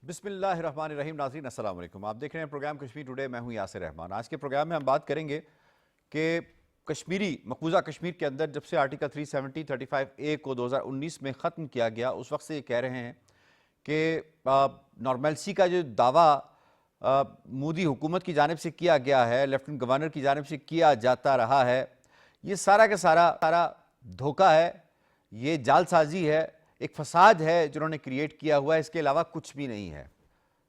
بسم اللہ الرحمن الرحیم. ناظرین السلام علیکم. آپ دیکھ رہے ہیں پروگرام کشمیر ٹوڈے. میں ہوں یاسر رحمان. آج کے پروگرام میں ہم بات کریں گے کہ مقبوضہ کشمیر کے اندر جب سے آرٹیکل 370 35A کو 2019 میں ختم کیا گیا، اس وقت سے یہ کہہ رہے ہیں کہ نارملسی کا جو دعویٰ مودی حکومت کی جانب سے کیا گیا ہے، لیفٹننٹ گورنر کی جانب سے کیا جاتا رہا ہے، یہ سارا کا سارا دھوکہ ہے، یہ جال سازی ہے، ایک فساد ہے جنہوں نے کریٹ کیا ہوا ہے. اس کے علاوہ کچھ بھی نہیں ہے.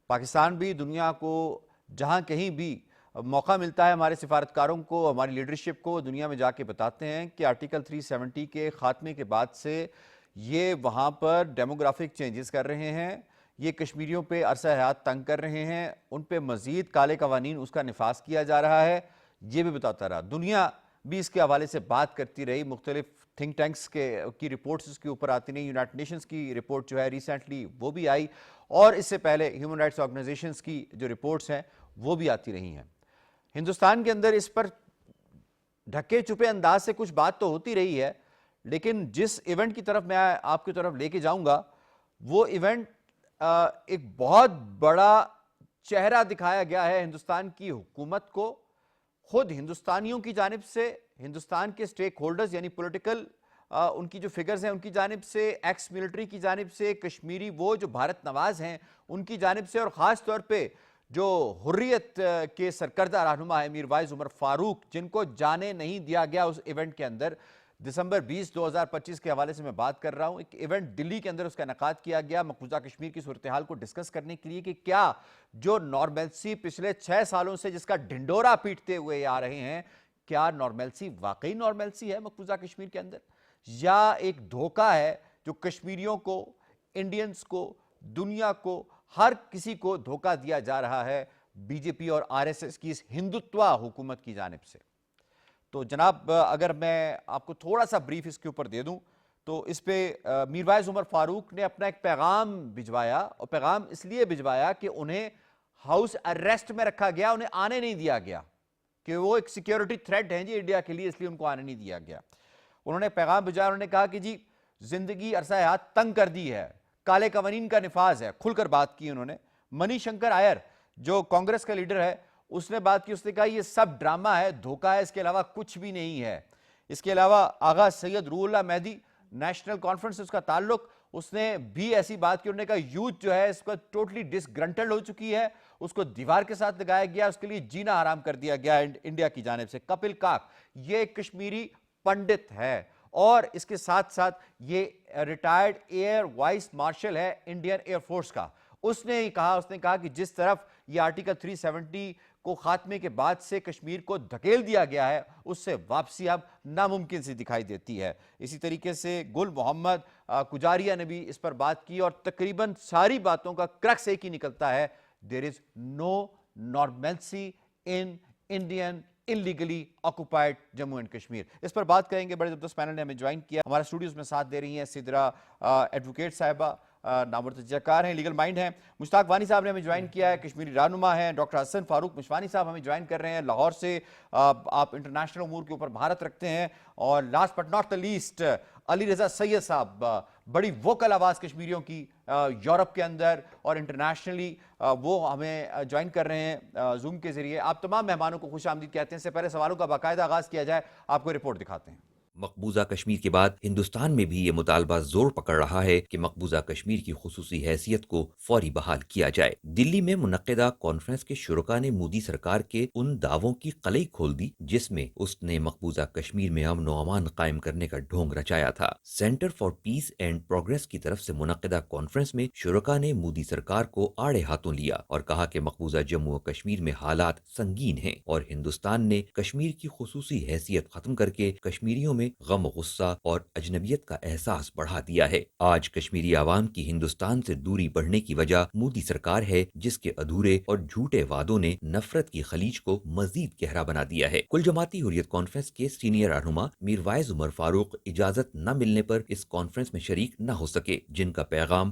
پاکستان بھی دنیا کو جہاں کہیں بھی موقع ملتا ہے، ہمارے سفارتکاروں کو، ہماری لیڈرشپ کو دنیا میں جا کے بتاتے ہیں کہ آرٹیکل 370 کے خاتمے کے بعد سے یہ وہاں پر ڈیموگرافک چینجز کر رہے ہیں، یہ کشمیریوں پہ عرصہ حیات تنگ کر رہے ہیں، ان پہ مزید کالے قوانین اس کا نفاذ کیا جا رہا ہے. یہ بھی بتاتا رہا. دنیا بھی اس کے حوالے سے بات کرتی رہی. مختلف تھنک ٹینکس کی رپورٹس اس کے اوپر آتی رہی. یونائٹڈ نیشنز کی رپورٹ جو ہے ریسنٹلی وہ بھی آئی، اور اس سے پہلے ہیومن رائٹس آرگنائزیشنز کی جو رپورٹس ہیں وہ بھی آتی رہی ہیں. ہندوستان کے اندر اس پر ڈھکے چھپے انداز سے کچھ بات تو ہوتی رہی ہے، لیکن جس ایونٹ کی طرف میں آپ کی طرف لے کے جاؤں گا، وہ ایونٹ ایک بہت بڑا چہرہ دکھایا گیا ہے ہندوستان کی حکومت کو. خود ہندوستانیوں کی جانب سے، ہندوستان کے سٹیک ہولڈرز یعنی پولیٹیکل ان کی جو فگرز ہیں ان کی جانب سے، ایکس ملٹری کی جانب سے، کشمیری وہ جو بھارت نواز ہیں ان کی جانب سے، اور خاص طور پہ جو حریت کے سرکردہ رہنما ہے میر وائز عمر فاروق، جن کو جانے نہیں دیا گیا اس ایونٹ کے اندر. دسمبر 20 2025 کے حوالے سے میں بات کر رہا ہوں. ایک ایونٹ دلی کے اندر اس کا انعقاد کیا گیا مقبوضہ کشمیر کی صورتحال کو ڈسکس کرنے کے لیے کہ کیا جو نارملسی پچھلے 6 سالوں سے جس کا ڈھنڈورا پیٹتے ہوئے آ رہے ہیں، کیا نارملسی واقعی نارملسی ہے مقبوضہ کشمیر کے اندر، یا ایک دھوکہ ہے جو کشمیریوں کو، انڈینز کو، دنیا کو، ہر کسی کو دھوکہ دیا جا رہا ہے بی جے پی اور آر ایس ایس کی اس ہندوتوا حکومت کی جانب سے. تو جناب اگر میں آپ کو تھوڑا سا بریف اس کے اوپر دے دوں تو اس پہ میر وائز عمر فاروق نے اپنا ایک پیغام بھجوایا، اور پیغام اس لیے بھجوایا کہ انہیں ہاؤس اریسٹ میں رکھا گیا، انہیں آنے نہیں دیا گیا، کہ وہ ایک سیکیورٹی تھریٹ ہیں جی انڈیا کے لیے، اس لیے ان کو آنے نہیں دیا گیا. انہوں نے پیغام بھجوایا، انہوں نے کہا کہ جی زندگی عرصہ حیات تنگ کر دی ہے، کالے قوانین کا نفاذ ہے. کھل کر بات کی انہوں نے. منی شنکر آئر جو کانگریس کا لیڈر ہے، اس نے بات کی، اس نے کہا یہ سب ڈرامہ ہے، دھوکہ ہے، اس کے علاوہ کچھ بھی نہیں ہے. اس کے علاوہ آغا سید روح اللہ مہدی، نیشنل کانفرنس اس کا تعلق، اس نے بھی ایسی بات کی. انہوں نے کہا یوتھ جو ہے اس کو ٹوٹلی ڈسگرنٹلڈ ہو چکی ہے، اس کو دیوار کے ساتھ لگایا گیا، اس کے لیے جینا حرام کر دیا گیا انڈیا کی جانب سے. کپل کاک یہ کشمیری پنڈت ہے، اور اس کے ساتھ ساتھ یہ ریٹائرڈ ایئر وائس مارشل ہے انڈین ایئر فورس کا. اس نے کہا کہ جس طرف یہ آرٹیکل 370 کو خاتمے کے بعد سے کشمیر کو دھکیل دیا گیا ہے، اس سے واپسی اب ناممکن سی دکھائی دیتی ہے. اسی طریقے سے گل محمد کجاریہ نے بھی اس پر بات کی، اور تقریباً ساری باتوں کا کرکس ایک ہی نکلتا ہے: there is no normalcy in Indian illegally occupied Jammu and Kashmir. اس پر بات کریں گے. بڑے زبردست پینل نے ہمیں جوائن کیا. ہمارا اسٹوڈیوز میں ساتھ دے رہی ہیں سدرا ایڈوکیٹ صاحبہ، نامرتجع کار ہیں، لیگل مائنڈ ہیں. مشتاق وانی صاحب نے ہمیں جوائن کیا ہے، کشمیری رہنما ہیں. ڈاکٹر حسن فاروق مشوانی صاحب ہمیں جوائن کر رہے ہیں لاہور سے. آپ انٹرنیشنل امور کے اوپر مہارت رکھتے ہیں. اور last but not the least Ali Raza Syed sahab, بڑی ووکل آواز کشمیریوں کی یورپ کے اندر اور انٹرنیشنلی، وہ ہمیں جوائن کر رہے ہیں زوم کے ذریعے. آپ تمام مہمانوں کو خوش آمدید کہتے ہیں. اس سے پہلے سوالوں کا باقاعدہ آغاز کیا جائے، آپ کو رپورٹ دکھاتے ہیں. مقبوضہ کشمیر کے بعد ہندوستان میں بھی یہ مطالبہ زور پکڑ رہا ہے کہ مقبوضہ کشمیر کی خصوصی حیثیت کو فوری بحال کیا جائے. دلی میں منعقدہ کانفرنس کے شرکاء نے مودی سرکار کے ان دعووں کی قلعی کھول دی جس میں اس نے مقبوضہ کشمیر میں امن و امان قائم کرنے کا ڈھونگ رچایا تھا. Centre for piece and progress کی طرف سے منعقدہ کانفرنس میں شرکاء نے مودی سرکار کو آڑے ہاتھوں لیا اور کہا کہ مقبوضہ جموں و کشمیر میں حالات سنگین ہیں اور ہندوستان نے کشمیر کی خصوصی حیثیت ختم کر کے کشمیریوں میں غم و غصہ اور اجنبیت کا احساس بڑھا دیا ہے. آج کشمیری عوام کی ہندوستان سے دوری بڑھنے کی وجہ مودی سرکار ہے، جس کے ادھورے اور جھوٹے وعدوں نے نفرت کی خلیج کو مزید گہرا بنا دیا ہے. کل جماعتی حریت کانفرنس کے سینئر رہنما میر وائز عمر فاروق اجازت نہ ملنے پر اس کانفرنس میں شریک نہ ہو سکے، جن کا پیغام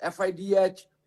FIDH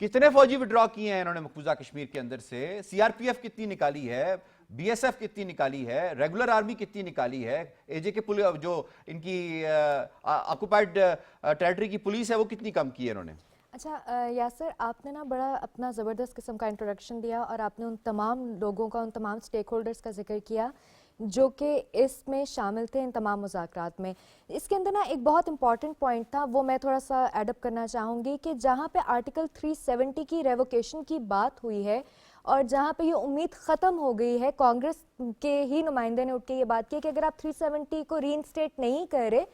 کتنے فوجی وڈرا کیے ہیں انہوں نے مقبوضہ کشمیر کے اندر سے؟ سی آر پی ایف کتنی نکالی ہے؟ بی ایس ایف کتنی نکالی ہے؟ ریگولر آرمی کتنی نکالی ہے؟ اے جے کے جو ان کی آکوپائڈ ٹیریٹری کی پولیس ہے وہ کتنی کم کی ہے انہوں نے؟ اچھا یاسر، آپ نے نا بڑا اپنا زبردست قسم کا انٹروڈکشن دیا اور آپ نے ان تمام لوگوں کا، ان تمام سٹیک ہولڈرز کا ذکر کیا جو کہ اس میں شامل تھے ان تمام مذاکرات میں۔ اس کے اندر نا ایک بہت امپورٹنٹ پوائنٹ تھا، وہ میں تھوڑا سا ایڈ اپ کرنا چاہوں گی کہ جہاں پہ آرٹیکل 370 کی ریووکیشن کی بات ہوئی ہے اور جہاں پہ یہ امید ختم ہو گئی ہے، کانگریس کے ہی نمائندے نے اٹھ کے یہ بات کی کہ اگر آپ 370 کو ری انسٹیٹ نہیں کر رہے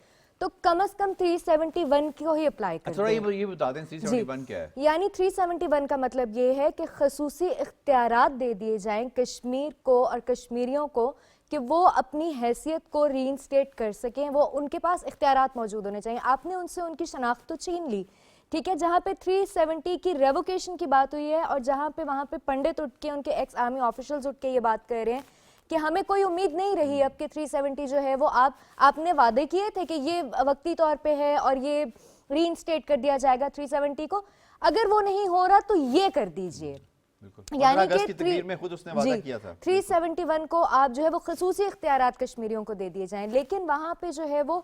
تو کم از کم 371 کو ہی اپلائی کر دیں۔ یہ بتا دیں 371 کیا ہے؟ یعنی 371 کا مطلب یہ ہے کہ خصوصی اختیارات دے دیے جائیں کشمیر کو اور کشمیریوں کو کہ وہ اپنی حیثیت کو ری انسٹیٹ کر سکیں، وہ ان کے پاس اختیارات موجود ہونے چاہیے۔ آپ نے ان سے ان کی شناخت تو چھین لی، ٹھیک ہے، جہاں پہ 370 کی ریووکیشن کی بات ہوئی ہے اور جہاں پہ وہاں پہ پنڈت اٹھ کے، ان کے ایکس آرمی آفیشلز اٹھ کے یہ بات کر رہے ہیں کہ ہمیں کوئی امید نہیں رہی اب کہ 370 جو ہے وہ آپ نے وعدے کیے تھے کہ یہ وقتی طور پہ ہے اور یہ ری انسٹیٹ کر دیا جائے گا 370 کو، اگر وہ نہیں ہو رہا تو یہ کر دیجئے۔ یعنی کہ 371 کو آپ جو ہے وہ خصوصی اختیارات کشمیریوں کو دے دیے جائیں، لیکن وہاں پہ جو ہے وہ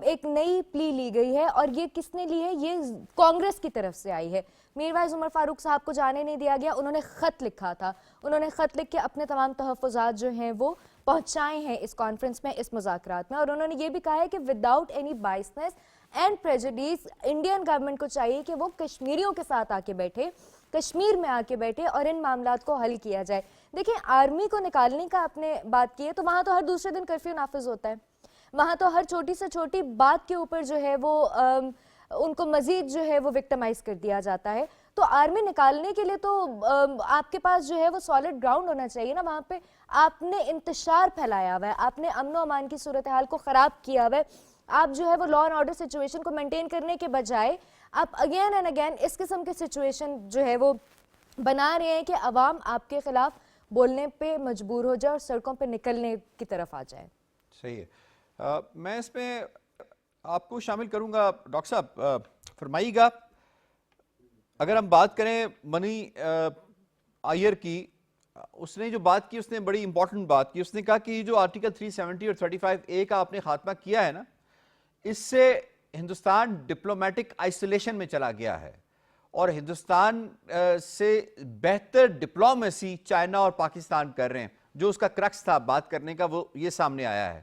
ایک نئی پلی لی گئی ہے اور یہ کس نے لی ہے؟ یہ کانگریس کی طرف سے آئی ہے۔ میروائز عمر فاروق صاحب کو جانے نہیں دیا گیا، انہوں نے خط لکھا تھا، انہوں نے خط لکھ کے اپنے تمام تحفظات جو ہیں وہ پہنچائے ہیں اس کانفرنس میں، اس مذاکرات میں، اور انہوں نے یہ بھی کہا ہے کہ without any biases and prejudice Indian government کو چاہیے کہ وہ کشمیریوں کے ساتھ آ کے بیٹھے، کشمیر میں آ کے بیٹھے اور ان معاملات کو حل کیا جائے۔ دیکھیں آرمی کو نکالنے کا آپ نے بات کی ہے تو وہاں تو ہر دوسرے دن کرفیو نافذ ہوتا ہے، وہاں تو ہر چھوٹی سے چھوٹی بات کے اوپر جو ہے وہ ان کو مزید جو ہے وہ وکٹمائز کر دیا جاتا ہے۔ تو آرمی نکالنے کے لیے تو آپ کے پاس جو ہے وہ سالڈ گراؤنڈ ہونا چاہیے نا، وہاں پہ آپ نے انتشار پھیلایا ہوا ہے، آپ نے امن و امان کی صورتحال کو خراب کیا ہوا ہے، آپ جو ہے وہ لا اینڈ آرڈر سچویشن کو مینٹین کرنے کے بجائے آپ اگین اینڈ اگین اس قسم کے سچویشن جو ہے وہ بنا رہے ہیں کہ عوام آپ کے خلاف بولنے پہ مجبور ہو جائے اور سڑکوں پہ نکلنے کی طرف آ جائے۔ صحیح ہے، میں اس میں آپ کو شامل کروں گا ڈاکٹر صاحب، فرمائیے گا اگر ہم بات کریں منی آئیر کی، اس نے جو بات کی اس نے بڑی امپورٹنٹ بات کی، اس نے کہا کہ جو آرٹیکل 370 اور 35A کا آپ نے خاتمہ کیا ہے نا، اس سے ہندوستان ڈپلومیٹک آئسولیشن میں چلا گیا ہے اور ہندوستان سے بہتر ڈپلومیسی چائنا اور پاکستان کر رہے ہیں، جو اس کا کرکس تھا بات کرنے کا وہ یہ سامنے آیا ہے۔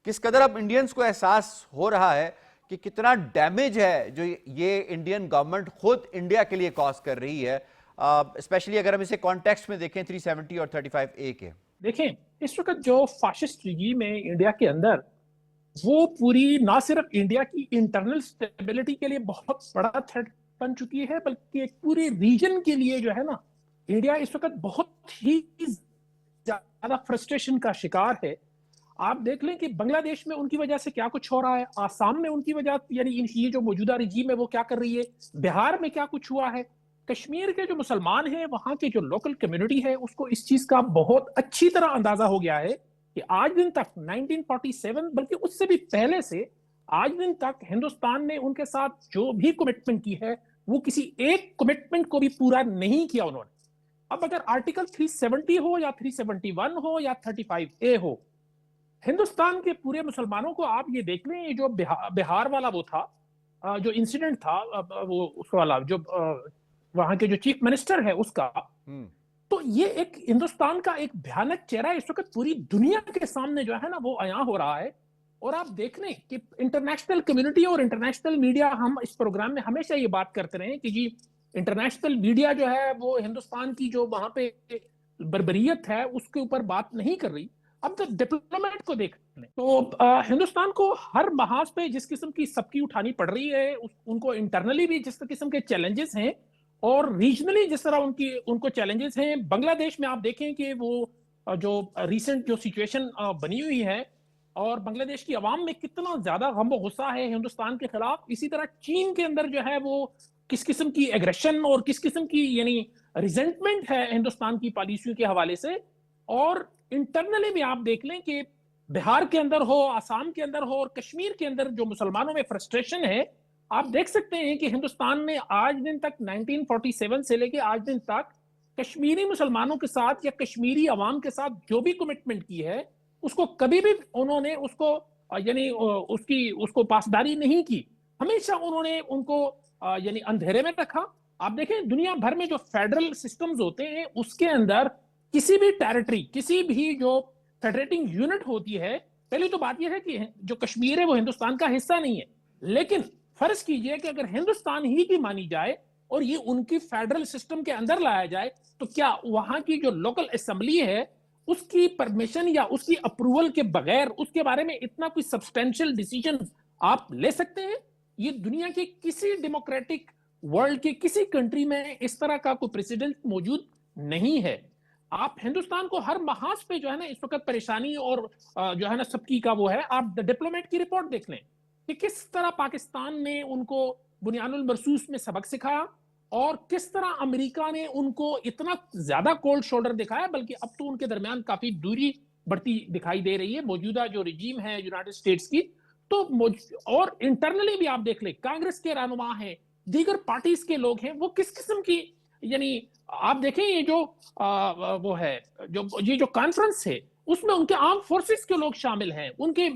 کس قدر اب انڈینز کو احساس ہو رہا ہے کہ کتنا ڈیمیج ہے جو یہ انڈین گورنمنٹ خود انڈیا کے لیے کاز کر رہی ہے، اسپیشلی اگر ہم اسے کانٹیکسٹ میں دیکھیں 370 اور 35A کے۔ دیکھیں اس وقت جو فاشسٹ رجیم ہے انڈیا کے اندر، وہ پوری نہ صرف انڈیا کی انٹرنل سٹیبلٹی کے لیے بہت بڑا تھریٹ بن چکی ہے، بلکہ ایک پورے ریجن کے لیے جو ہے نا، انڈیا اس وقت بہت ہی زیادہ فرسٹریشن کا شکار ہے۔ آپ دیکھ لیں کہ بنگلہ دیش میں ان کی وجہ سے کیا کچھ ہو رہا ہے، آسام میں ان کی وجہ یعنی یہ جو موجودہ رجیم ہے وہ کیا کر رہی ہے، بہار میں کیا کچھ ہوا ہے، کشمیر کے جو مسلمان ہیں وہاں کے جو لوکل کمیونٹی ہے اس کو اس چیز کا بہت اچھی طرح اندازہ ہو گیا ہے کہ آج دن تک 1947 بلکہ اس سے بھی پہلے سے آج دن تک ہندوستان نے ان کے ساتھ جو بھی کمٹمنٹ کی ہے وہ کسی ایک کمٹمنٹ کو بھی پورا نہیں کیا انہوں نے۔ اب اگر آرٹیکل 370 ہو یا 371 ہو یا 35A ہو، ہندوستان کے پورے مسلمانوں کو آپ یہ دیکھ لیں، جو بہار والا وہ تھا جو انسیڈنٹ تھا، وہ اس والا جو وہاں کے جو چیف منسٹر ہے اس کا، تو یہ ایک ہندوستان کا ایک بھیانک چہرہ اس وقت پوری دنیا کے سامنے جو ہے نا وہ عیاں ہو رہا ہے۔ اور آپ دیکھ لیں کہ انٹرنیشنل کمیونٹی اور انٹرنیشنل میڈیا، ہم اس پروگرام میں ہمیشہ یہ بات کرتے رہے کہ جی انٹرنیشنل میڈیا جو ہے وہ ہندوستان کی جو وہاں پہ بربریت ہے اس کے اوپر بات نہیں کر رہی۔ اب تو ڈپلومیٹ کو دیکھ لیں تو ہندوستان کو ہر محاذ پہ جس قسم کی سبکی اٹھانی پڑ رہی ہے، ان کو انٹرنلی بھی جس قسم کے چیلنجز ہیں اور ریجنلی جس طرح ان کو چیلنجز ہیں۔ بنگلہ دیش میں آپ دیکھیں کہ وہ جو ریسنٹ جو سچویشن بنی ہوئی ہے اور بنگلہ دیش کی عوام میں کتنا زیادہ غم و غصہ ہے ہندوستان کے خلاف، اسی طرح چین کے اندر جو ہے وہ کس قسم کی ایگریشن اور کس قسم کی یعنی ریزنٹمنٹ ہے ہندوستان کی پالیسیوں کے حوالے سے۔ اور انٹرنلی بھی آپ دیکھ لیں کہ بہار کے اندر ہو، آسام کے اندر ہو اور کشمیر کے اندر جو مسلمانوں میں فرسٹریشن ہے آپ دیکھ سکتے ہیں کہ ہندوستان نے آج دن تک 1947 سے لے کے آج دن تک کشمیری مسلمانوں کے ساتھ یا کشمیری عوام کے ساتھ جو بھی کمٹمنٹ کی ہے اس کو کبھی بھی انہوں نے اس کو یعنی اس کو پاسداری نہیں کی. ہمیشہ انہوں نے ان کو یعنی اندھیرے میں رکھا. آپ دیکھیں دنیا بھر میں جو فیڈرل سسٹمز ہوتے ہیں اس کے اندر کسی بھی ٹیریٹری, کسی بھی جو فیڈریٹنگ یونٹ ہوتی ہے, پہلی تو بات یہ ہے کہ جو کشمیر ہے وہ ہندوستان کا حصہ نہیں ہے, لیکن فرض کیجئے کہ اگر ہندوستان ہی کی مانی جائے اور یہ ان کی فیڈرل سسٹم کے اندر لایا جائے تو کیا وہاں کی جو لوکل اسمبلی ہے اس کی پرمیشن یا اس کی اپروول کے بغیر اس کے بارے میں اتنا کوئی سبسٹینشل ڈیسیجن آپ لے سکتے ہیں؟ یہ دنیا کے کسی ڈیموکریٹک ورلڈ کے کسی کنٹری میں اس طرح کا کوئی پریسیڈنٹ موجود نہیں ہے. آپ ہندوستان کو ہر محاذ پہ جو ہے نا اس وقت پریشانی اور جو ہے نا سب کی کا وہ ہے. آپ ڈپلومیٹ کی رپورٹ دیکھ لیں کہ کس طرح پاکستان نے ان کو بنیان المرصوص میں سبق سکھایا اور کس طرح امریکہ نے ان کو اتنا زیادہ کولڈ شولڈر دکھایا, بلکہ اب تو ان کے درمیان کافی دوری بڑھتی دکھائی دے رہی ہے موجودہ جو رجیم ہے یونائٹڈ اسٹیٹس کی. تو اور انٹرنلی بھی آپ دیکھ لیں کانگریس کے رہنما ہیں, دیگر پارٹیز کے لوگ ہیں, وہ کس قسم کی یعنی آپ دیکھیں یہ جو وہ ہے یہ جو کانفرنس ہے اس میں ان کے آرم فورسز کے لوگ شامل ہیں, ان کے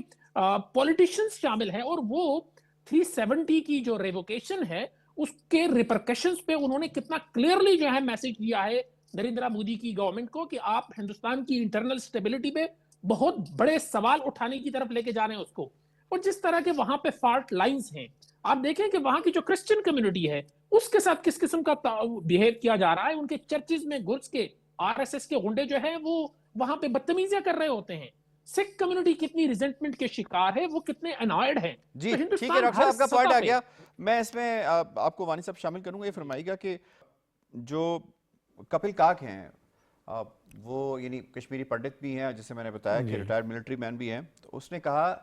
پولیٹیشینز شامل ہیں, اور وہ 370 کی جو ریووکیشن ہے اس کے ریپرکشنز پہ انہوں نے کتنا کلیئرلی جو ہے میسج دیا ہے نریندرا مودی کی گورنمنٹ کو کہ آپ ہندوستان کی انٹرنل سٹیبلٹی پہ بہت بڑے سوال اٹھانے کی طرف لے کے جا رہے ہیں اس کو. اور جس طرح کے وہاں پہ فالٹ لائنز ہیں, آپ دیکھیں کہ وہاں کی جو کرسچن کمیونٹی ہے اس کے ساتھ کس قسم کا بیہیو کیا جا رہا ہے. ان کے چرچز میں گھس کے RSS کے غنڈے جو ہیں وہ وہاں پہ بدتمیزیاں کر رہے ہوتے ہیں. سکھ کمیونٹی کتنی ریزنٹمنٹ کے شکار ہے, وہ کتنے انوائڈ ہیں. جی ٹھیک ہے ڈاکٹر صاحب, آپ کا پوائنٹ آ گیا. میں اس میں آپ کو وانی صاحب شامل کروں گا. یہ فرمائیے گا کہ جو کپل کاک ہیں وہ یعنی کشمیری پنڈت بھی ہیں, جسے میں نے بتایا کہ ریٹائرڈ ملٹری مین بھی ہیں, تو اس نے کہا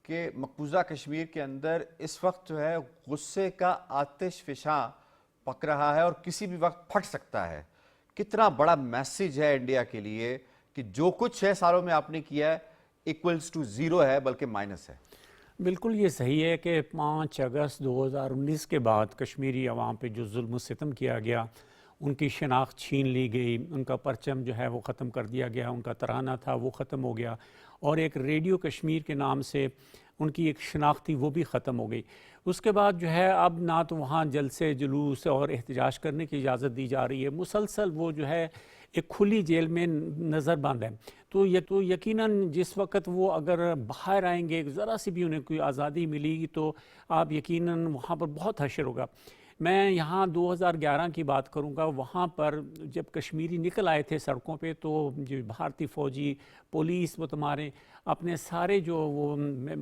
کہ مقبوضہ کشمیر کے اندر اس وقت جو ہے غصے کا آتش فشاں پک رہا ہے اور کسی بھی وقت پھٹ سکتا ہے. کتنا بڑا میسیج ہے انڈیا کے لیے کہ جو کچھ 6 سالوں میں آپ نے کیا ہے ایکولز ٹو زیرو ہے, بلکہ مائنس ہے. بالکل یہ صحیح ہے کہ 5 اگست 2019 کے بعد کشمیری عوام پہ جو ظلم و ستم کیا گیا, ان کی شناخت چھین لی گئی, ان کا پرچم جو ہے وہ ختم کر دیا گیا, ان کا ترانہ تھا وہ ختم ہو گیا, اور ایک ریڈیو کشمیر کے نام سے ان کی ایک شناخت تھی وہ بھی ختم ہو گئی. اس کے بعد جو ہے اب نہ تو وہاں جلسے جلوس اور احتجاج کرنے کی اجازت دی جا رہی ہے, مسلسل وہ جو ہے ایک کھلی جیل میں نظر بند ہے. تو یقیناً جس وقت وہ اگر باہر آئیں گے, ذرا سی بھی انہیں کوئی آزادی ملے گی تو آپ یقیناً وہاں پر بہت حشر ہوگا. میں یہاں 2011 کی بات کروں گا, وہاں پر جب کشمیری نکل آئے تھے سڑکوں پہ تو جو بھارتی فوجی پولیس وہ تمہارے اپنے سارے جو وہ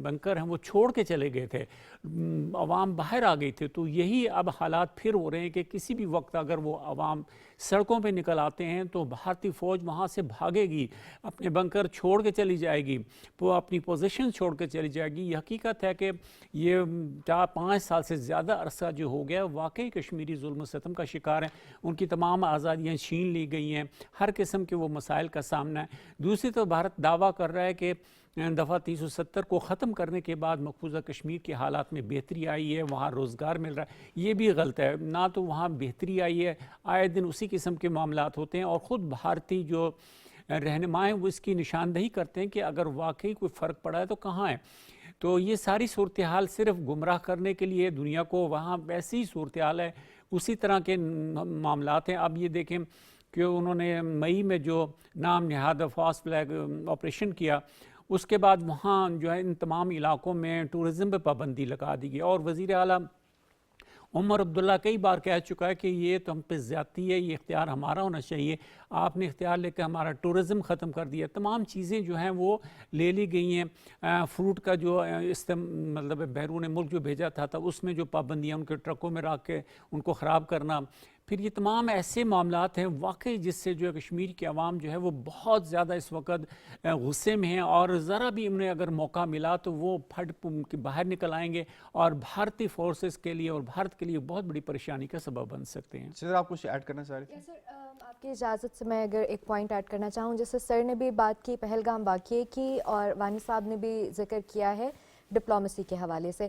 بنکر ہیں وہ چھوڑ کے چلے گئے تھے, عوام باہر آ گئی تھی. تو یہی اب حالات پھر ہو رہے ہیں کہ کسی بھی وقت اگر وہ عوام سڑکوں پہ نکل آتے ہیں تو بھارتی فوج وہاں سے بھاگے گی, اپنے بنکر چھوڑ کے چلی جائے گی, وہ اپنی پوزیشن چھوڑ کے چلی جائے گی. یہ حقیقت ہے کہ یہ 4-5 سال سے زیادہ عرصہ جو ہو گیا واقعی کشمیری ظلم و ستم کا شکار ہیں. ان کی تمام آزادیاں چھین لی گئی ہیں, ہر قسم کے وہ مسائل کا سامنا ہے. دوسری تو بھارت دعویٰ کر رہا ہے کہ دفعہ 370 کو ختم کرنے کے بعد مقبوضہ کشمیر کے حالات میں بہتری آئی ہے, وہاں روزگار مل رہا ہے. یہ بھی غلط ہے, نہ تو وہاں بہتری آئی ہے, آئے دن اسی قسم کے معاملات ہوتے ہیں, اور خود بھارتی جو رہنمائیں وہ اس کی نشاندہی کرتے ہیں کہ اگر واقعی کوئی فرق پڑا ہے تو کہاں ہے. تو یہ ساری صورتحال صرف گمراہ کرنے کے لیے دنیا کو, وہاں ویسی صورتحال ہے, اسی طرح کے معاملات ہیں. اب یہ دیکھیں کہ انہوں نے مئی میں جو نام نہاد فاسٹ فلیگ آپریشن کیا, اس کے بعد وہاں جو ہے ان تمام علاقوں میں ٹورزم پہ پابندی لگا دی گئی, اور وزیر اعلیٰ عمر عبداللہ کئی بار کہہ چکا ہے کہ یہ تو ہم پہ زیادتی ہے, یہ اختیار ہمارا ہونا چاہیے, آپ نے اختیار لے کے ہمارا ٹورزم ختم کر دیا. تمام چیزیں جو ہیں وہ لے لی گئی ہیں. فروٹ کا جو مطلب بیرون ملک جو بھیجا تھا اس میں جو پابندیاں ان کے ٹرکوں میں رکھ کے ان کو خراب کرنا, پھر یہ تمام ایسے معاملات ہیں واقعی جس سے جو ہے کشمیر کی عوام جو ہے وہ بہت زیادہ اس وقت غصے میں ہیں, اور ذرا بھی انہیں اگر موقع ملا تو وہ پھٹ کے باہر نکل آئیں گے اور بھارتی فورسز کے لیے اور بھارت کے لیے بہت بڑی پریشانی کا سبب بن سکتے ہیں. سر آپ کچھ ایڈ کرنا چاہ رہے ہیں؟ سر آپ کی اجازت سے میں اگر ایک پوائنٹ ایڈ کرنا چاہوں, جیسے سر نے بھی بات کی پہلگام واقعے کی اور وانی صاحب نے بھی ذکر کیا ہے ڈپلومیسی کے حوالے سے.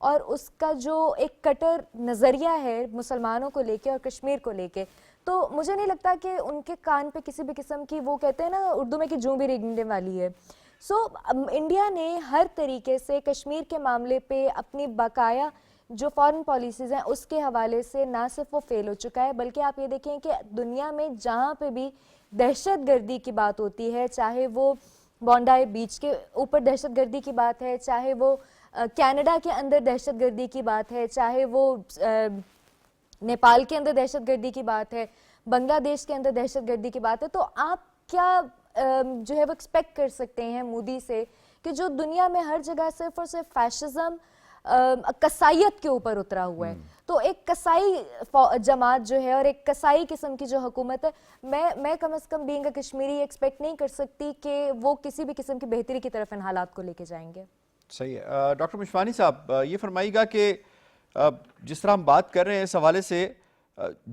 اور اس کا جو ایک کٹر نظریہ ہے مسلمانوں کو لے کے اور کشمیر کو لے کے، تو مجھے نہیں لگتا کہ ان کے کان پہ کسی بھی قسم کی، وہ کہتے ہیں نا اردو میں کہ جوں بھی ریگنے والی ہے. سو انڈیا نے ہر طریقے سے کشمیر کے معاملے پہ اپنی بقایا جو فارن پالیسیز ہیں اس کے حوالے سے نہ صرف وہ فیل ہو چکا ہے، بلکہ آپ یہ دیکھیں کہ دنیا میں جہاں پہ بھی دہشت گردی کی بات ہوتی ہے، چاہے وہ بونڈائی بیچ کے اوپر دہشت گردی کی بات ہے، چاہے وہ کینیڈا کے اندر دہشت گردی کی بات ہے، چاہے وہ نیپال کے اندر دہشت گردی کی بات ہے، بنگلہ دیش کے اندر دہشت گردی کی بات ہے، تو آپ کیا جو ہے وہ ایکسپیکٹ کر سکتے ہیں مودی سے کہ جو دنیا میں ہر جگہ صرف اور صرف فیشزم کسائیت کے اوپر اترا ہوا ہے، تو ایک کسائی جماعت جو ہے اور ایک کسائی قسم کی جو حکومت ہے، میں کم از کم بینگ اے کشمیری ایکسپیکٹ نہیں کر سکتی کہ وہ کسی بھی قسم کی بہتری کی طرف ان حالات کو لے کے جائیں گے. صحیح ہے. ڈاکٹر مشفانی صاحب یہ فرمائیے گا کہ جس طرح ہم بات کر رہے ہیں اس حوالے سے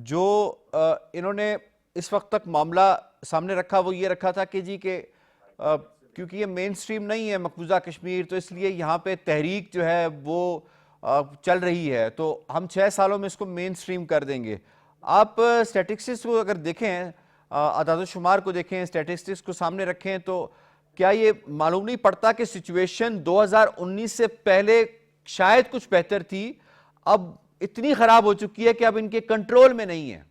جو انہوں نے اس وقت تک معاملہ سامنے رکھا وہ یہ رکھا تھا کہ جی کہ کیونکہ یہ مین سٹریم نہیں ہے مقبوضہ کشمیر، تو اس لیے یہاں پہ تحریک جو ہے وہ چل رہی ہے، تو ہم 6 سالوں میں اس کو مین سٹریم کر دیں گے. آپ اسٹیٹسٹکس کو اگر دیکھیں، اعداد و شمار کو دیکھیں، اسٹیٹسٹکس کو سامنے رکھیں، تو کیا یہ معلوم نہیں پڑتا کہ سچویشن 2019 سے پہلے شاید کچھ بہتر تھی، اب اتنی خراب ہو چکی ہے کہ اب ان کے کنٹرول میں نہیں ہے؟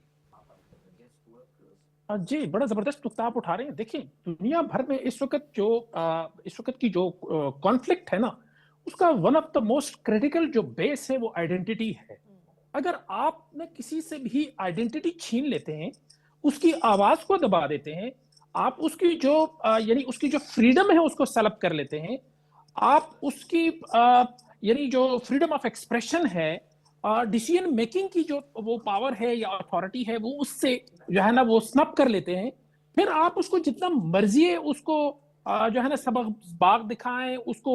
جی بڑا زبردست نقطہ آپ اٹھا رہے ہیں. دیکھیں دنیا بھر میں اس وقت کی جو کانفلکٹ ہے نا، اس کا one of the most critical جو بیس ہے وہ آئیڈینٹی ہے. اگر آپ نے کسی سے بھی آئیڈینٹی چھین لیتے ہیں، اس کی آواز کو دبا دیتے ہیں، آپ اس کی جو یعنی اس کی جو فریڈم ہے اس کو سلب کر لیتے ہیں، آپ اس کی یعنی جو فریڈم آف ایکسپریشن ہے، ڈیسیژن میکنگ کی جو وہ پاور ہے یا اتھارٹی ہے، وہ اس سے جو ہے نا وہ سنپ کر لیتے ہیں. پھر آپ اس کو جتنا مرضی ہے اس کو جو ہے نا سبق باغ دکھائیں، اس کو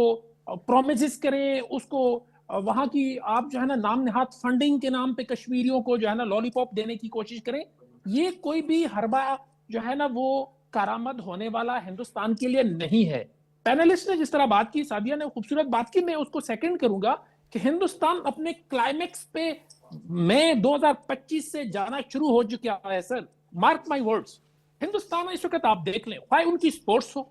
پرومسز کریں، اس کو وہاں کی آپ جو ہے نا نام نہاد فنڈنگ کے نام پہ کشمیریوں کو جو ہے نا لالی پاپ دینے کی کوشش کریں. یہ کوئی بھی حربہ جو ہے نا وہ کارآمد ہونے والا ہندوستان کے لیے نہیں ہے. پینلسٹ نے جس طرح بات کی، سعدیہ نے خوبصورت بات کی، میں اس کو سیکنڈ کروں گا کہ ہندوستان اپنے کلائمیکس پہ مئی 2025 سے جانا شروع ہو چکا ہے. سر مارک مائی ورڈز، ہندوستان میں اس وقت آپ دیکھ لیں، خواہ ان کی سپورٹس ہو،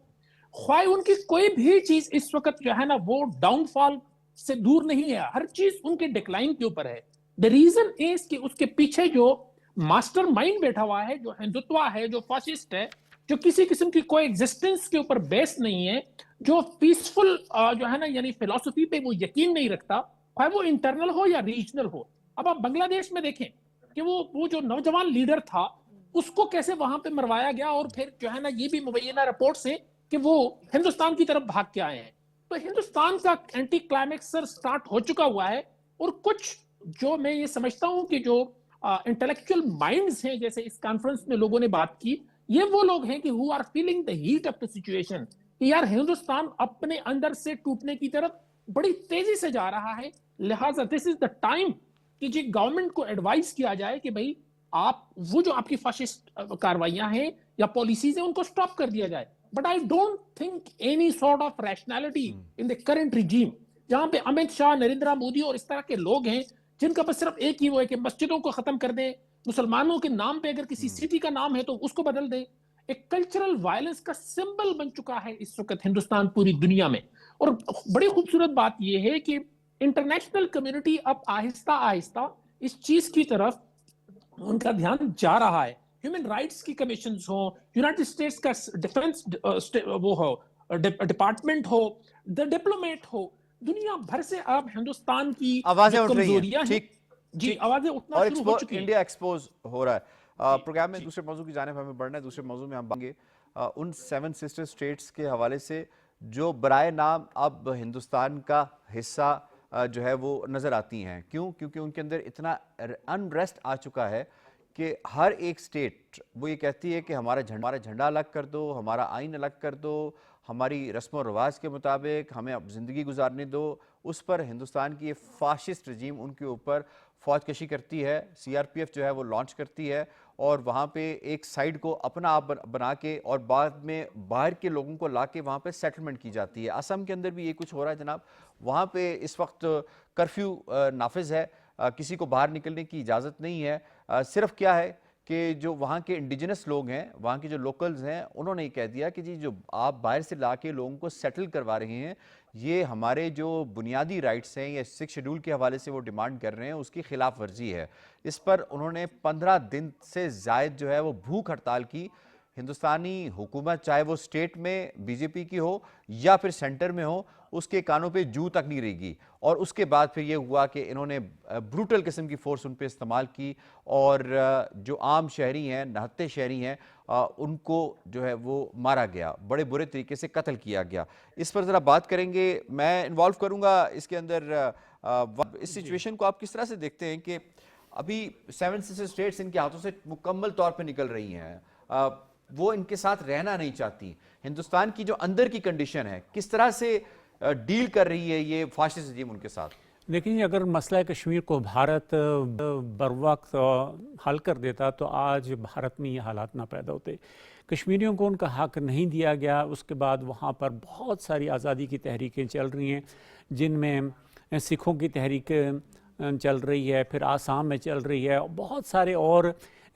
خواہ ان کی کوئی بھی چیز اس وقت جو ہے نا وہ ڈاؤن فال سے دور نہیں ہے، ہر چیز ان کے ڈکلائن کے اوپر ہے. دا ریزن از کہ اس کے پیچھے جو ماسٹر مائنڈ بیٹھا ہوا ہے، جو ہندوتوا ہے، جو فاسسٹ ہے، جو کسی قسم کی کوئی ایگزسٹنس کے اوپر بیس نہیں ہے، جو پیسفل جو ہے نا یعنی فلسفی پہ وہ یقین نہیں رکھتا، خواہ وہ انٹرنل ہو یا ریجنل ہو. اب آپ بنگلہ دیش میں دیکھیں کہ وہ جو نوجوان لیڈر تھا اس کو کیسے وہاں پہ مروایا گیا، اور پھر جو ہے نا یہ بھی مبینہ رپورٹ سے کہ وہ ہندوستان کی طرف بھاگ کے آئے ہیں. تو ہندوستان کا اینٹی کلائمیکس سر سٹارٹ ہو چکا ہوا ہے. اور کچھ جو میں یہ سمجھتا ہوں کہ جو انٹلیکچوئل مائنڈز ہیں، جیسے اس کانفرنس میں لوگوں نے بات کی، یہ وہ لوگ ہیں کہ who are feeling the heat of the situation کہ یار ہندوستان اپنے اندر سے ٹوٹنے کی طرف بڑی تیزی سے جا رہا ہے. لہٰذا دس از دا ٹائم کہ جی گورنمنٹ کو ایڈوائز کیا جائے کہ بھائی آپ وہ جو آپ کی فاشسٹ کاروائیاں ہیں یا پالیسیز ہیں ان کو سٹاپ کر دیا جائے. But I don't think any sort of rationality in the current regime, جہاں پہ امت شاہ، نریندر مودی اور اس طرح کے لوگ ہیں جن کا بس صرف ایک ہی وہ ہے کہ مسجدوں کو ختم کر دیں، مسلمانوں کے نام پہ اگر کسی سٹی کا نام ہے تو اس کو بدل دیں. ایک کلچرل وائلنس کا سمبل بن چکا ہے اس وقت ہندوستان پوری دنیا میں. اور بڑی خوبصورت بات یہ ہے کہ انٹرنیشنل کمیونٹی اب آہستہ آہستہ اس چیز کی طرف ان کا دھیان جا رہا ہے. ہیومن رائٹس کی کمیشنز ہوں، یونائٹڈ اسٹیٹس کا ڈیفنس وہ ہو ڈپارٹمنٹ ہو، دا ڈپلومیٹ ہو، دنیا بھر سے اب ہندوستان کی آوازیں جو اٹھ رہی کمزوریاں ہیں. ہیں جی آوازیں اٹھنا شروع ہو چکی ہیں. انڈیا ایکسپوز ہو رہا ہے. پروگرام میں دوسرے موضوع کی جانب ہمیں بڑھنا ہے. دوسرے موضوع میں ہم بات گے ان 7 سسٹر اسٹیٹس کے حوالے سے جو برائے نام اب ہندوستان کا حصہ جو ہے وہ نظر آتی ہیں. کیوں؟ کیونکہ ان کے اندر اتنا انریسٹ آ چکا ہے کہ ہر ایک سٹیٹ وہ یہ کہتی ہے کہ ہمارا جھنڈا الگ کر دو، ہمارا آئین الگ کر دو، ہماری رسم و رواج کے مطابق ہمیں اب زندگی گزارنے دو. اس پر ہندوستان کی یہ فاشسٹ رجیم ان کے اوپر فوج کشی کرتی ہے, CRPF جو ہے وہ لانچ کرتی ہے, اور وہاں پہ ایک سائیڈ کو اپنا آپ بنا کے اور بعد میں باہر کے لوگوں کو لا کے وہاں پہ سیٹلمنٹ کی جاتی ہے. اسم کے اندر بھی یہ کچھ ہو رہا ہے جناب. وہاں پہ اس وقت کرفیو نافذ ہے, کسی کو باہر نکلنے کی اجازت نہیں ہے. صرف کیا ہے کہ جو وہاں کے انڈیجنس لوگ ہیں, وہاں کے جو لوکلز ہیں, انہوں نے یہ کہہ دیا کہ جی جو آپ باہر سے لا کے لوگوں کو سیٹل کروا رہے ہیں, یہ ہمارے جو بنیادی رائٹس ہیں یا 6 شیڈول کے حوالے سے وہ ڈیمانڈ کر رہے ہیں, اس کی خلاف ورزی ہے. اس پر انہوں نے 15 دن سے زائد جو ہے وہ بھوک ہڑتال کی. ہندوستانی حکومت چاہے وہ اسٹیٹ میں BJP کی ہو یا پھر سینٹر میں ہو, اس کے کانوں پہ جو تک نہیں رہے گی. اور اس کے بعد پھر یہ ہوا کہ انہوں نے بروٹل قسم کی فورس ان پہ استعمال کی, اور جو عام شہری ہیں, نہتے شہری ہیں, ان کو جو ہے وہ مارا گیا, بڑے برے طریقے سے قتل کیا گیا. اس پر ذرا بات کریں گے, میں انوالو کروں گا اس کے اندر. اس سچویشن کو آپ کس طرح سے دیکھتے ہیں کہ ابھی 7 سسٹر اسٹیٹس ان کے ہاتھوں سے مکمل طور پہ نکل رہی ہیں, وہ ان کے ساتھ رہنا نہیں چاہتی. ہندوستان کی جو اندر کی کنڈیشن ہے, کس طرح سے ڈیل کر رہی ہے یہ فاشسٹ رجیم ان کے ساتھ؟ لیکن اگر مسئلہ کشمیر کو بھارت بر وقت حل کر دیتا تو آج بھارت میں یہ حالات نہ پیدا ہوتے. کشمیریوں کو ان کا حق نہیں دیا گیا. اس کے بعد وہاں پر بہت ساری آزادی کی تحریکیں چل رہی ہیں, جن میں سکھوں کی تحریک چل رہی ہے, پھر آسام میں چل رہی ہے, بہت سارے اور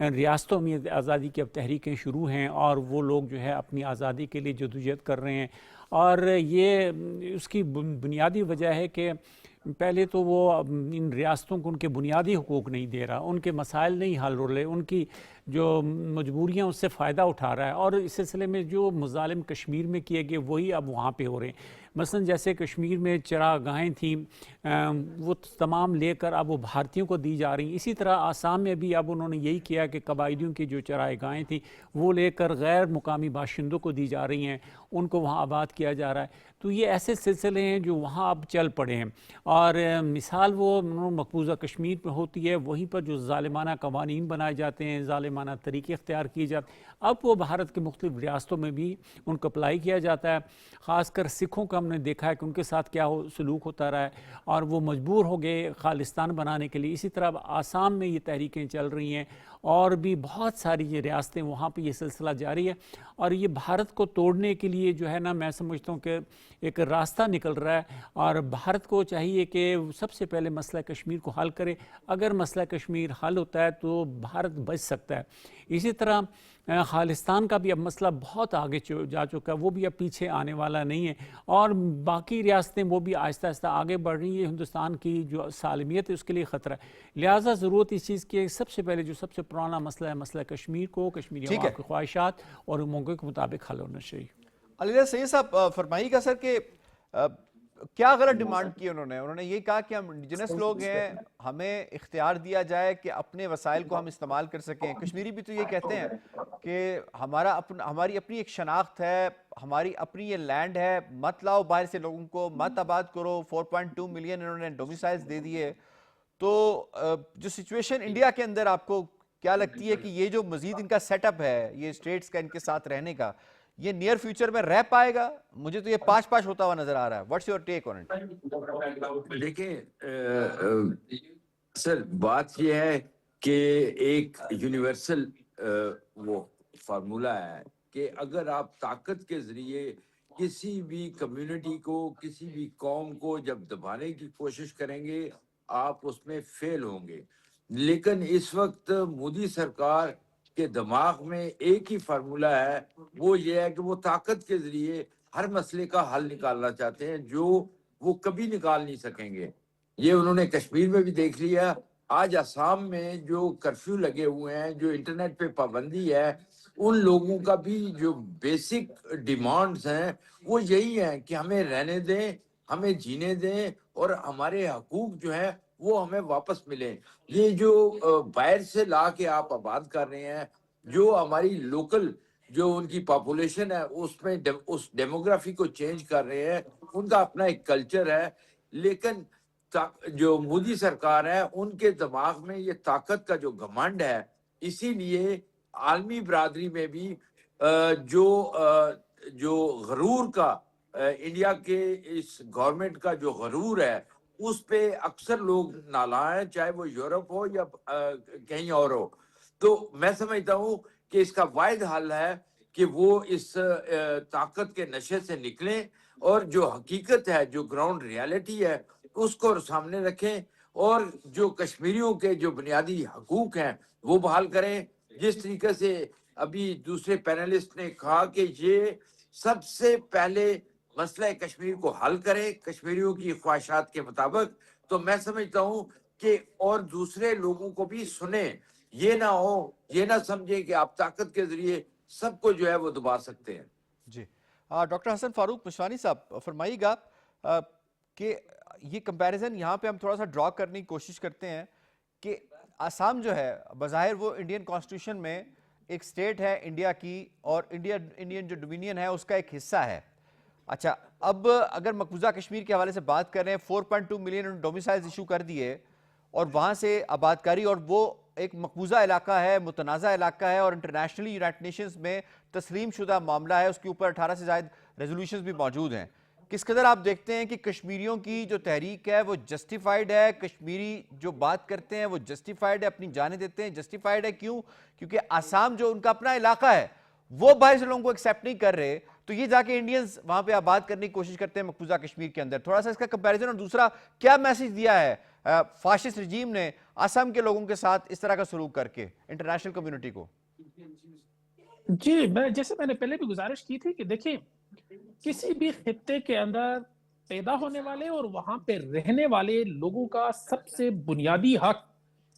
ریاستوں میں آزادی کی اب تحریکیں شروع ہیں, اور وہ لوگ جو ہے اپنی آزادی کے لیے جدوجہد کر رہے ہیں. اور یہ اس کی بنیادی وجہ ہے کہ پہلے تو وہ ان ریاستوں کو ان کے بنیادی حقوق نہیں دے رہا, ان کے مسائل نہیں حل ہو رہے, ان کی جو مجبوریاں اس سے فائدہ اٹھا رہا ہے, اور اس سلسلے میں جو مظالم کشمیر میں کیے گئے وہی اب وہاں پہ ہو رہے ہیں. مثلا جیسے کشمیر میں چراگاہیں تھیں, وہ تمام لے کر اب وہ بھارتیوں کو دی جا رہی ہیں. اسی طرح آسام میں بھی اب انہوں نے یہی کیا کہ قبائلیوں کی جو چراگاہیں تھیں وہ لے کر غیر مقامی باشندوں کو دی جا رہی ہیں, ان کو وہاں آباد کیا جا رہا ہے. تو یہ ایسے سلسلے ہیں جو وہاں اب چل پڑے ہیں. اور مثال وہ مقبوضہ کشمیر میں ہوتی ہے, وہیں پر جو ظالمانہ قوانین بنائے جاتے ہیں, ظالمانہ طریقے اختیار کیے جاتے ہیں, اب وہ بھارت کے مختلف ریاستوں میں بھی ان کو اپلائی کیا جاتا ہے. خاص کر سکھوں کا ہم نے دیکھا ہے کہ ان کے ساتھ کیا سلوک ہوتا رہا ہے, اور وہ مجبور ہو گئے خالصتان بنانے کے لیے. اسی طرح آسام میں یہ تحریکیں چل رہی ہیں, اور بھی بہت ساری یہ ریاستیں, وہاں پہ یہ سلسلہ جاری ہے. اور یہ بھارت کو توڑنے کے لیے جو ہے نا, میں سمجھتا ہوں کہ ایک راستہ نکل رہا ہے, اور بھارت کو چاہیے کہ سب سے پہلے مسئلہ کشمیر کو حل کرے. اگر مسئلہ کشمیر حل ہوتا ہے تو بھارت بچ سکتا ہے. اسی طرح خالستان کا بھی اب مسئلہ بہت آگے جا چکا ہے, وہ بھی اب پیچھے آنے والا نہیں ہے, اور باقی ریاستیں وہ بھی آہستہ آہستہ آگے بڑھ رہی ہیں. ہندوستان کی جو سالمیت ہے اس کے لیے خطرہ ہے. لہٰذا ضرورت اس چیز کی سب سے پہلے جو سب سے پرانا مسئلہ ہے, مسئلہ کشمیر کو کشمیری عوام کی خواہشات اور امنگوں کے مطابق حل ہونا چاہیے. علی سید صاحب فرمائیے گا سر کہ کیا غلط ڈیمانڈ کی انہوں نے یہ کہا کہ ہم انڈیجنس لوگ ہیں, ہمیں اختیار دیا جائے کہ اپنے وسائل کو ہم استعمال کر سکیں. کشمیری بھی تو یہ کہتے ہیں کہ ہماری اپنی ایک شناخت ہے, ہماری اپنی یہ لینڈ ہے, مت لاؤ باہر سے لوگوں کو, مت آباد کرو. 4.2 ملین انہوں نے ڈومیسائلز دے دیے. تو جو سچویشن انڈیا کے اندر آپ کو کیا لگتی ہے کہ یہ جو مزید ان کا سیٹ اپ ہے یہ اسٹیٹس کا ان کے ساتھ رہنے کا, یہ نیئر فیوچر میں رہ پائے گا؟ مجھے تو یہ پاش ہوتا ہوا نظر آ رہا ہے. What's your take on it? دیکھیں سر, بات یہ ہے کہ ایک یونیورسل وہ فارمولہ ہے کہ اگر آپ طاقت کے ذریعے کسی بھی کمیونٹی کو, کسی بھی قوم کو جب دبانے کی کوشش کریں گے, آپ اس میں فیل ہوں گے. لیکن اس وقت مودی سرکار کے دماغ میں ایک ہی فارمولہ ہے, وہ یہ ہے کہ وہ طاقت کے ذریعے ہر مسئلے کا حل نکالنا چاہتے ہیں جو وہ کبھی نکال نہیں سکیں گے. یہ انہوں نے کشمیر میں بھی دیکھ لیا. آج آسام میں جو کرفیو لگے ہوئے ہیں, جو انٹرنیٹ پہ پابندی ہے, ان لوگوں کا بھی جو بیسک ڈیمانڈز ہیں وہ یہی ہیں کہ ہمیں رہنے دیں, ہمیں جینے دیں, اور ہمارے حقوق جو ہیں وہ ہمیں واپس ملیں. یہ جو باہر سے لا کے آپ آباد کر رہے ہیں, جو ہماری لوکل جو ان کی پاپولیشن ہے اس میں اس ڈیموگرافی کو چینج کر رہے ہیں, ان کا اپنا ایک کلچر ہے. لیکن جو مودی سرکار ہے ان کے دماغ میں یہ طاقت کا جو گھمنڈ ہے, اسی لیے عالمی برادری میں بھی جو غرور کا انڈیا کے اس گورنمنٹ کا جو غرور ہے اس پہ اکثر لوگ نالاں ہیں, چاہے وہ یورپ ہو یا کہیں اور ہو. تو میں سمجھتا ہوں کہ اس کا واحد حل ہے کہ وہ اس طاقت کے نشے سے نکلیں اور جو حقیقت ہے, جو گراؤنڈ ریالٹی ہے, اس کو سامنے رکھیں, اور جو کشمیریوں کے جو بنیادی حقوق ہیں وہ بحال کریں. جس طریقے سے ابھی دوسرے پینلسٹ نے کہا کہ یہ سب سے پہلے مسئلہ کشمیر کو حل کرے کشمیریوں کی خواہشات کے مطابق, تو میں سمجھتا ہوں کہ اور دوسرے لوگوں کو بھی سنیں. یہ نہ ہو, یہ نہ سمجھیں کہ آپ طاقت کے ذریعے سب کو جو ہے وہ دبا سکتے ہیں. جی ڈاکٹر حسن فاروق مشوانی صاحب فرمائیے گا کہ یہ کمپیریزن یہاں پہ ہم تھوڑا سا ڈرا کرنے کی کوشش کرتے ہیں کہ آسام جو ہے بظاہر وہ انڈین کانسٹیٹیوشن میں ایک سٹیٹ ہے انڈیا کی, اور انڈین جو ڈومینین ہے اس کا ایک حصہ ہے. اچھا, اب اگر مقبوضہ کشمیر کے حوالے سے بات کریں, 4.2 ملین ڈومیسائلز ایشو کر دیے اور وہاں سے آباد کاری, اور وہ ایک مقبوضہ علاقہ ہے, متنازع علاقہ ہے, اور انٹرنیشنلی یونائٹڈ نیشنز میں تسلیم شدہ معاملہ ہے, اس کے اوپر 18 سے زائد ریزولوشنز بھی موجود ہیں. کس قدر آپ دیکھتے ہیں کہ کشمیریوں کی جو تحریک ہے وہ جسٹیفائیڈ ہے, کشمیری جو بات کرتے ہیں وہ جسٹیفائیڈ ہے, اپنی جانیں دیتے ہیں, جسٹیفائیڈ ہے کیوں؟ کیونکہ آسام جو ان کا اپنا علاقہ ہے وہ باہر سے لوگوں کو ایکسیپٹ نہیں کر رہے, تو یہ جا کے انڈینز وہاں پہ آباد کرنے کی کوشش کرتے ہیں مقبوضہ کشمیر کے اندر. تھوڑا سا اس کا کمپیریزن, اور دوسرا کیا میسج دیا ہے فاشسٹ رجیم نے آسام کے لوگوں کے ساتھ اس طرح کا سلوک کر کے انٹرنیشنل کمیونٹی کو؟ جی, جیسے میں نے پہلے بھی گزارش کی تھی کہ دیکھیں, کسی بھی خطے کے اندر پیدا ہونے والے اور وہاں پہ رہنے والے لوگوں کا سب سے بنیادی حق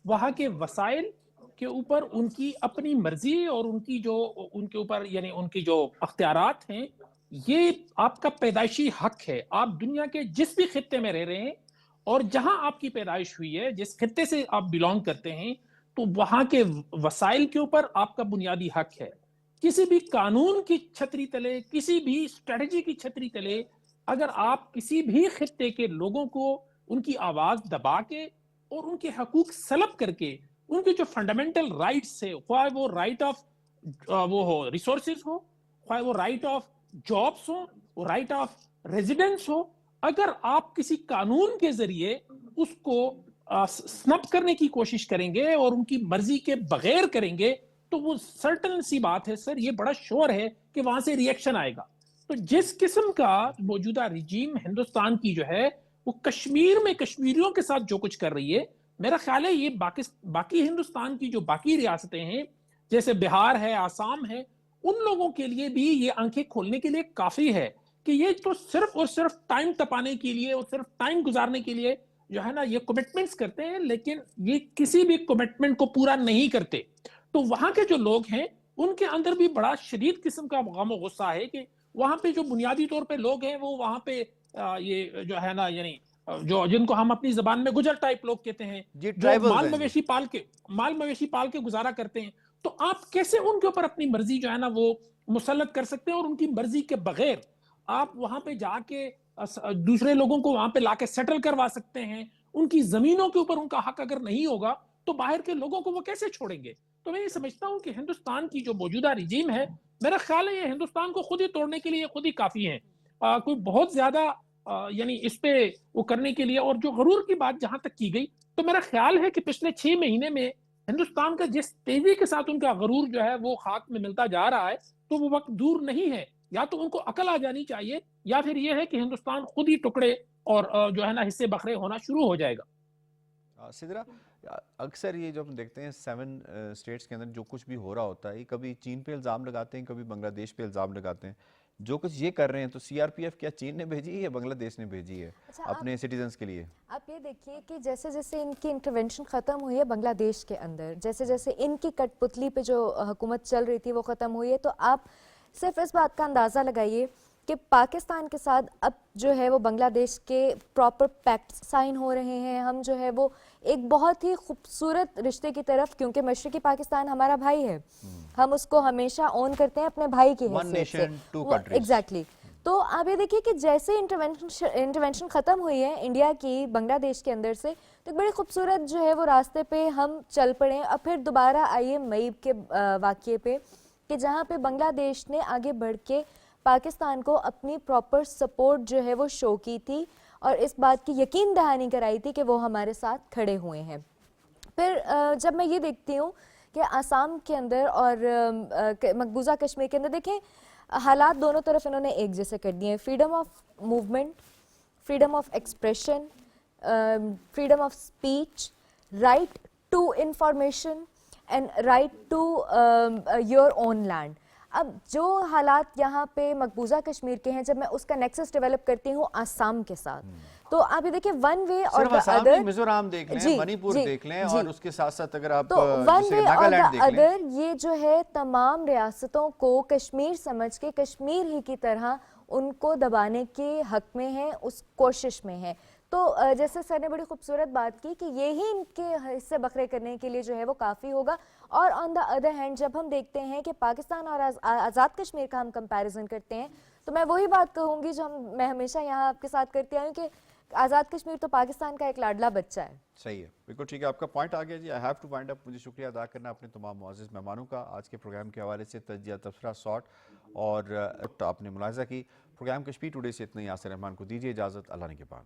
وہاں کے وسائل کے اوپر ان کی اپنی مرضی اور ان کی جو ان کے اوپر یعنی ان کی جو اختیارات ہیں, یہ آپ کا پیدائشی حق ہے. آپ دنیا کے جس بھی خطے میں رہ رہے ہیں اور جہاں آپ کی پیدائش ہوئی ہے, جس خطے سے آپ بیلونگ کرتے ہیں, تو وہاں کے وسائل کے اوپر آپ کا بنیادی حق ہے. کسی بھی قانون کی چھتری تلے, کسی بھی اسٹریٹجی کی چھتری تلے اگر آپ کسی بھی خطے کے لوگوں کو ان کی آواز دبا کے اور ان کے حقوق سلب کر کے ان کے جو فنڈامنٹل رائٹس ہے, خواہ وہ رائٹ آف وہ ہو ریسورسز ہو, خواہ وہ رائٹ آف جابس ہو, وہ رائٹ آف ریزیڈنس ہو, اگر آپ کسی قانون کے ذریعے اس کو سنپ کرنے کی کوشش کریں گے اور ان کی مرضی کے بغیر کریں گے, تو وہ سرٹن سی بات ہے سر, یہ بڑا شور ہے کہ وہاں سے ریئیکشن آئے گا. تو جس قسم کا موجودہ رجیم ہندوستان کی جو ہے وہ کشمیر میں کشمیریوں کے ساتھ جو کچھ کر رہی ہے, میرا خیال ہے یہ باقی ہندوستان کی جو باقی ریاستیں ہیں جیسے بہار ہے, آسام ہے, ان لوگوں کے لیے بھی یہ آنکھیں کھولنے کے لیے کافی ہے کہ یہ تو صرف اور صرف ٹائم ٹپانے کے لیے اور صرف ٹائم گزارنے کے لیے جو ہے نا یہ کمٹمنٹس کرتے ہیں, لیکن یہ کسی بھی کمٹمنٹ کو پورا نہیں کرتے. تو وہاں کے جو لوگ ہیں ان کے اندر بھی بڑا شدید قسم کا غم و غصہ ہے کہ وہاں پہ جو بنیادی طور پہ لوگ ہیں وہ وہاں پہ یہ جو ہے نا یعنی جو جن کو ہم اپنی زبان میں گجر ٹائپ لوگ کہتے ہیں, جو مال مویشی پال کے گزارا کرتے ہیں, تو آپ کیسے ان کے اوپر اپنی مرضی جو ہے نا وہ مسلط کر سکتے ہیں؟ اور ان کی مرضی کے بغیر آپ وہاں پہ جا کے دوسرے لوگوں کو وہاں پہ لا کے سیٹل کروا سکتے ہیں. ان کی زمینوں کے اوپر ان کا حق اگر نہیں ہوگا تو باہر کے لوگوں کو وہ کیسے چھوڑیں گے؟ تو میں یہ سمجھتا ہوں کہ ہندوستان کی جو موجودہ رجیم ہے, میرا خیال ہے یہ ہندوستان کو خود ہی توڑنے کے لیے خود ہی کافی ہے. کوئی بہت زیادہ یعنی اس پہ وہ کرنے کے لیے. اور جو غرور کی بات جہاں تک کی گئی, تو میرا خیال ہے کہ پچھلے 6 مہینے میں ہندوستان کا جس تیزی کے ساتھ ان کا غرور جو ہے وہ خاک میں ملتا جا رہا ہے, تو وہ وقت دور نہیں ہے. یا تو ان کو عقل آ جانی چاہیے, یا پھر یہ ہے کہ ہندوستان خود ہی ٹکڑے اور جو ہے نا حصے بکھرے ہونا شروع ہو جائے گا. سدرا, اکثر یہ جو ہم دیکھتے ہیں 7 اسٹیٹس کے اندر جو کچھ بھی ہو رہا ہوتا ہے, کبھی چین پہ الزام لگاتے ہیں, کبھی بنگلہ دیش پہ الزام لگاتے ہیں. جو کچھ یہ کر رہے ہیں تو سی آر پی ایف کیا چین نے بھیجی ہے یا بنگلہ دیش نے بھیجی ہے اپنے سٹیزنز کے لیے؟ آپ یہ دیکھیے کہ جیسے جیسے ان کی انٹرونشن ختم ہوئی ہے بنگلہ دیش کے اندر, جیسے جیسے ان کی کٹ پتلی پہ جو حکومت چل رہی تھی وہ ختم ہوئی ہے, تو آپ صرف اس بات کا اندازہ لگائیے کہ پاکستان کے ساتھ اب جو ہے وہ بنگلہ دیش کے پراپر پیکٹ سائن ہو رہے ہیں. ہم جو ہے وہ ایک بہت ہی خوبصورت رشتے کی طرف, کیونکہ مشرقی پاکستان ہمارا بھائی ہے, ہم اس کو ہمیشہ اون کرتے ہیں اپنے بھائی کی حیثیت سے. ایگزیکٹلی. تو آپ یہ دیکھیے کہ جیسے انٹرونشن ختم ہوئی ہے انڈیا کی بنگلہ دیش کے اندر سے, تو ایک بڑی خوبصورت جو ہے وہ راستے پہ ہم چل پڑے. اب پھر دوبارہ آئیے مئی کے واقعے پہ کہ جہاں پہ بنگلہ دیش نے آگے بڑھ کے پاکستان کو اپنی پراپر سپورٹ جو ہے وہ شو کی تھی, اور اس بات کی یقین دہانی کرائی تھی کہ وہ ہمارے ساتھ کھڑے ہوئے ہیں. پھر جب میں یہ دیکھتی ہوں کہ آسام کے اندر اور مقبوضہ کشمیر کے اندر دیکھیں حالات دونوں طرف انہوں نے ایک جیسے کر دیے ہیں. Freedom of movement, freedom of expression, freedom of speech, right to information and right to your own land. اب جو حالات یہاں پہ مقبوضہ کشمیر کے ہیں, جب میں اس کا نیکسس ڈیولپ کرتی ہوں آسام کے ساتھ, تو آپ یہ دیکھیں ون وے اور صرف آسام نہیں, میزورام دیکھ لیں, منی پور دیکھ لیں, اور اس کے ساتھ ساتھ اگر آپ تو ون جسے وے اور ناگالینڈ دیکھ لیں, ادر یہ جو ہے تمام ریاستوں کو کشمیر سمجھ کے کشمیر ہی کی طرح ان کو دبانے کے حق میں ہیں, اس کوشش میں ہیں. تو جیسے سر نے بڑی خوبصورت بات کی کہ یہی ان کے حصے بکھرے کرنے کے لیے جو ہے وہ کافی ہوگا. اور آن دا ادر ہینڈ جب ہم دیکھتے ہیں کہ پاکستان اور آزاد کشمیر کا ہم کمپیریزن کرتے ہیں, تو میں وہی بات کہوں گی جو میں ہمیشہ یہاں آپ کے ساتھ کرتی آئی ہوں کہ آزاد کشمیر تو پاکستان کا ایک لاڈلا بچہ ہے. صحیح ہے, بالکل ٹھیک ہے, آپ کا پوائنٹ آ گیا جی. آئی ہیو ٹو وائنڈ اپ. مجھے شکریہ ادا کرنا اپنے تمام معزز مہمانوں کا آج کے پروگرام کے حوالے سے تجزیہ تبصرہ ساٹ اور آپ نے ملاحظہ کی. پروگرام کشمیر ٹوڈے سے اتنا ہی. یاسر رحمان کو دیجیے اجازت. اللہ نگہبان.